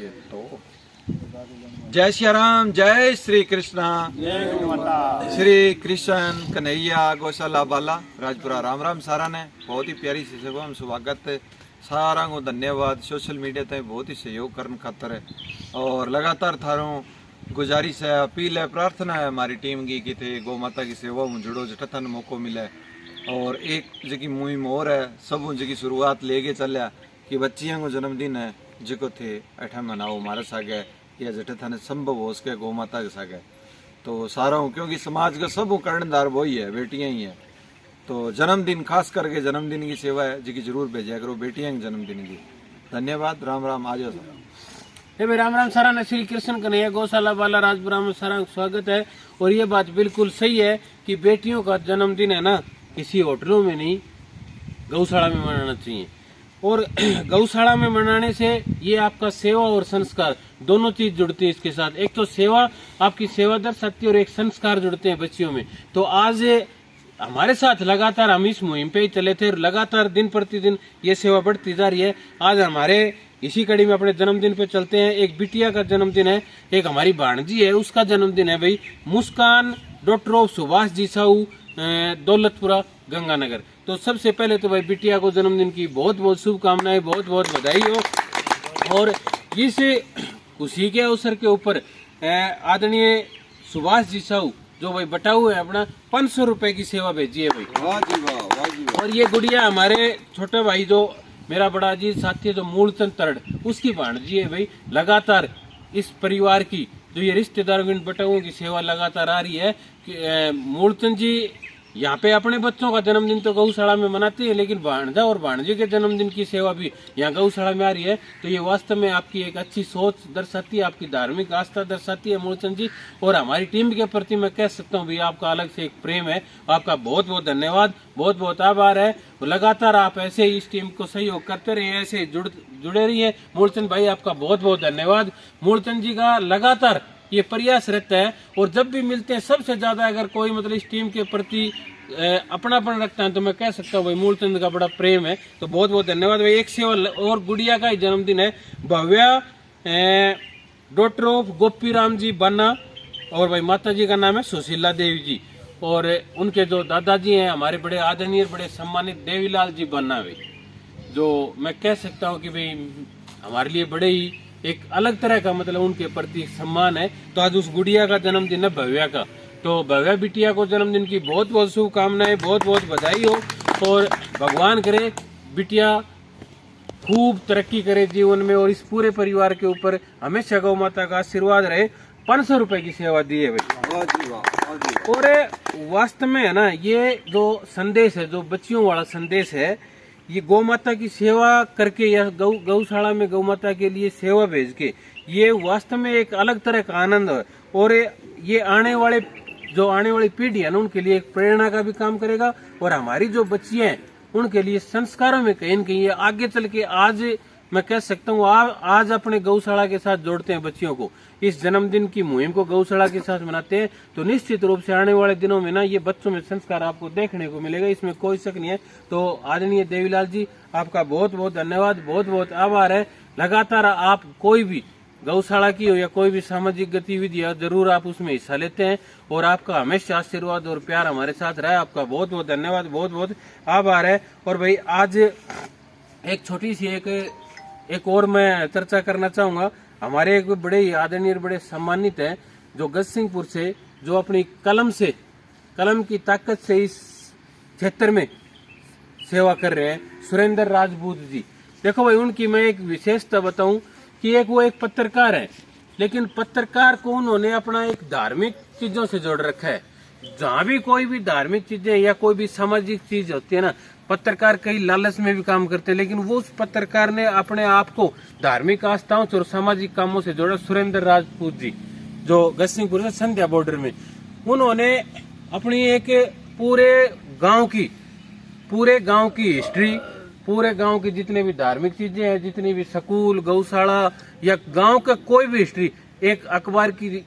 ये तो जय श्री राम, जय श्री कृष्णा, श्री कृष्ण कन्हैया गौशाला बाला राजपुरा। राम राम सारा ने बहुत ही प्यारी सी सेवा में स्वागत है सारा को धन्यवाद। सोशल मीडिया तक बहुत ही सहयोग करने खातर है और लगातार थारों गुजारिश है, अपील है, प्रार्थना है हमारी टीम की कि थे गौ माता की सेवा में जुड़ो जठन मौको मिले। और एक जगह मुहिम और है, सब जगह शुरुआत लेके चलिया कि बच्चियों को जन्मदिन है जिको थे अठा मनाओ हमारे सागे या जटे थाने संभव हो सके गौ माता के सागे तो सारा हूँ, क्योंकि समाज का सब कर्णधार वही है, बेटियां ही है। तो जन्मदिन खास करके जन्मदिन की सेवा है जिकी जरूर भेजा करो बेटियां के जन्मदिन की। धन्यवाद। राम राम। आ जाओ सर। भाई राम राम सारा ने श्री कृष्ण कन्हैया गौशाला वाला राजपुरा में सारा स्वागत है। और ये बात बिल्कुल सही है कि बेटियों का जन्मदिन है ना किसी होटलों में नहीं गौशाला में मनाना चाहिए। और गौशाला में मनाने से ये आपका सेवा और संस्कार दोनों चीज जुड़ती है इसके साथ। एक तो सेवा आपकी सेवा दर्शाती है और एक संस्कार जुड़ते हैं बच्चियों में। तो आज हमारे साथ लगातार हम इस मुहिम पे ही चले थे और लगातार दिन प्रतिदिन ये सेवा बढ़ती जा रही है। आज हमारे इसी कड़ी में अपने जन्मदिन पे चलते हैं। एक बिटिया का जन्मदिन है, एक हमारी भाणजी है उसका जन्मदिन है भाई, मुस्कान डॉक्टर ऑफ सुभाष जी साहू दौलतपुरा गंगानगर। तो सबसे पहले तो भाई बिटिया को जन्मदिन की बहुत बहुत शुभकामनाएं, बहुत बहुत बधाई हो। और इस खुशी के अवसर के ऊपर आदरणीय सुभाष जी साहू जो भाई बटाऊ है अपना 500 रुपए की सेवा भेजी है भाई। वाह जी वाह, वाह जी वाह। और ये गुड़िया हमारे छोटे भाई जो मेरा बड़ा अजीज साथी है जो मूलचंद तरड़ उसकी भाणजी है भाई। लगातार इस परिवार की जो ये रिश्तेदारों की बटाओं की सेवा लगातार आ रही है कि मूलचंद जी यहाँ पे अपने बच्चों का जन्मदिन तो गौशाला में मनाते हैं, लेकिन भाणजा और भाणजी के जन्मदिन की सेवा भी यहाँ गौशाला में आ रही है। तो ये वास्तव में आपकी एक अच्छी सोच दर्शाती है, आपकी धार्मिक आस्था दर्शाती है मूलचंद जी। और हमारी टीम के प्रति मैं कह सकता हूँ भैया आपका अलग से एक प्रेम है। आपका बहुत बहुत धन्यवाद, बहुत बहुत आभार है। लगातार आप ऐसे ही इस टीम को सहयोग करते रहिए, ऐसे जुड़े रहिए। मूलचंद भाई आपका बहुत बहुत धन्यवाद। मूलचंद जी का लगातार ये प्रयास रहता है और जब भी मिलते हैं सबसे ज्यादा अगर कोई मतलब इस टीम के प्रति अपनापन रखता है तो मैं कह सकता हूँ भाई मूलचंद का बड़ा प्रेम है। तो बहुत बहुत धन्यवाद भाई। एक सेवा और गुड़िया का ही जन्मदिन है, भव्या डॉक्टर ऑफ गोपी राम जी बन्ना और भाई माता जी का नाम है सुशीला देवी जी। और उनके जो दादाजी हैं हमारे बड़े आदरणीय बड़े सम्मानित देवीलाल जी बन्ना भाई, जो मैं कह सकता हूँ कि भाई हमारे लिए बड़े ही एक अलग तरह का मतलब उनके प्रति सम्मान है। तो आज उस गुड़िया का जन्मदिन है भव्या का। तो भव्या बिटिया को जन्मदिन की बहुत बहुत शुभकामनाएं, बहुत बहुत बधाई हो। और भगवान करे बिटिया खूब तरक्की करे जीवन में और इस पूरे परिवार के ऊपर हमेशा गौ माता का आशीर्वाद रहे। 500 रुपए की सेवा दी है भाई। और वास्तव में है ना ये जो संदेश है, जो बच्चियों वाला संदेश है, ये गौ माता की सेवा करके या गौशाला में गौ माता के लिए सेवा भेज के ये वास्तव में एक अलग तरह का आनंद है। और ये आने वाली पीढ़ी है ना उनके लिए एक प्रेरणा का भी काम करेगा। और हमारी जो बच्चियां हैं उनके लिए संस्कारों में कहीं न कहीं ये आगे चल के आज मैं कह सकता हूँ आज अपने गौशाला के साथ जोड़ते हैं बच्चियों को। इस जन्मदिन की मुहिम को गौशाला के साथ मनाते हैं तो निश्चित रूप से आने वाले दिनों में ना ये बच्चों में संस्कार आपको देखने को मिलेगा, इसमें कोई शक नहीं है। तो आदरणीय देवीलाल जी आपका बहुत बहुत धन्यवाद, बहुत बहुत आभार है। लगातार आप कोई भी गौशाला की हो या कोई भी सामाजिक गतिविधि है जरूर आप उसमें हिस्सा लेते हैं और आपका हमेशा आशीर्वाद और प्यार हमारे साथ रहा है। आपका बहुत बहुत धन्यवाद, बहुत बहुत आभार है। और भाई आज एक छोटी सी एक और मैं चर्चा करना चाहूंगा। हमारे एक बड़े आदरणीय बड़े सम्मानित हैं जो गजसिंहपुर से, जो अपनी कलम की ताकत से इस क्षेत्र में सेवा कर रहे हैं, सुरेंद्र राजपूत जी। देखो भाई उनकी मैं एक विशेषता बताऊं कि वो एक पत्रकार है, लेकिन पत्रकार को उन्होंने अपना एक धार्मिक चीजों से जोड़ रखा है। जहाँ भी कोई भी धार्मिक चीजें या कोई भी सामाजिक चीज होती है ना, पत्रकार कई लालच में भी काम करते हैं, लेकिन वो उस पत्रकार ने अपने आप को धार्मिक आस्थाओं से और सामाजिक कामों से जोड़ा। सुरेंद्र राजपूत जी जो गजसिंहपुर से संध्या बॉर्डर में, उन्होंने अपनी एक पूरे गांव की हिस्ट्री, पूरे गांव की जितने भी धार्मिक चीजें हैं, जितनी भी स्कूल, गौशाला या गांव का कोई भी हिस्ट्री एक अखबार की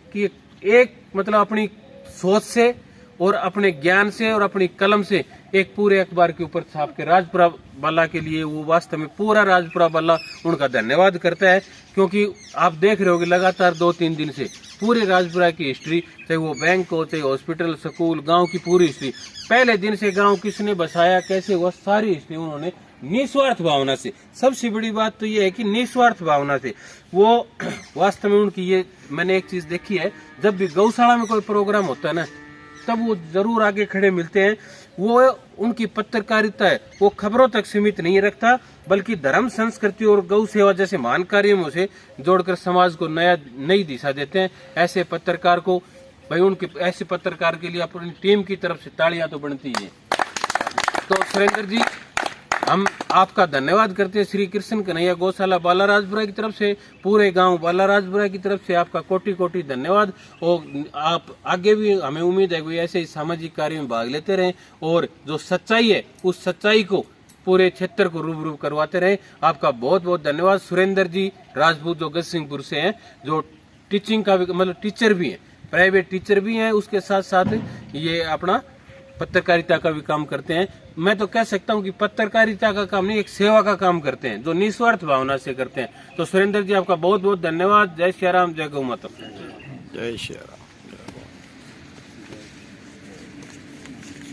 एक मतलब अपनी सोच से और अपने ज्ञान से और अपनी कलम से एक पूरे अखबार के ऊपर छाप के राजपुरा वाला के लिए वो वास्तव में पूरा राजपुरा वाला उनका धन्यवाद करता है, क्योंकि आप देख रहे हो कि लगातार 2-3 दिन से पूरे राजपुरा की हिस्ट्री, चाहे वो बैंक हो, चाहे हॉस्पिटल, स्कूल, गांव की पूरी हिस्ट्री, पहले दिन से गांव किसने बसाया, कैसे हुआ, सारी हिस्ट्री उन्होंने निस्वार्थ भावना से, सबसे बड़ी बात तो ये है कि निस्वार्थ भावना से वो वास्तव में उनकी ये मैंने एक चीज देखी है, जब भी गौशाला में कोई प्रोग्राम होता है ना, तब वो जरूर आगे खड़े मिलते हैं। वो उनकी पत्रकारिता है वो खबरों तक सीमित नहीं रखता, बल्कि धर्म, संस्कृति और गौ सेवा जैसे महान कार्यों से जोड़कर समाज को नई दिशा देते हैं। ऐसे पत्रकार को भाई, उनके ऐसे पत्रकार के लिए अपनी टीम की तरफ से तालियां तो बनती है। तो सुरेंद्र जी, हम आपका धन्यवाद करते हैं श्री कृष्ण कन्हैया गौशाला बाला राजपुरा की तरफ से, पूरे गांव बाला राजपुरा की तरफ से आपका कोटि कोटि धन्यवाद। और आप आगे भी, हमें उम्मीद है कि ऐसे ही सामाजिक कार्य में भाग लेते रहें और जो सच्चाई है उस सच्चाई को पूरे क्षेत्र को रूबरू करवाते रहे। आपका बहुत बहुत धन्यवाद। सुरेंद्र जी राजपूत जो गजसिंहपुर से हैं, जो टीचिंग का मतलब टीचर भी हैं, प्राइवेट टीचर भी हैं, उसके साथ साथ ये अपना पत्रकारिता का भी काम करते हैं। मैं तो कह सकता हूं कि पत्रकारिता का काम नहीं, एक सेवा का काम करते हैं जो निस्वार्थ भावना से करते हैं। तो सुरेंद्र जी आपका बहुत बहुत धन्यवाद। जय श्री राम, जय गौ माता। जय श्री राम।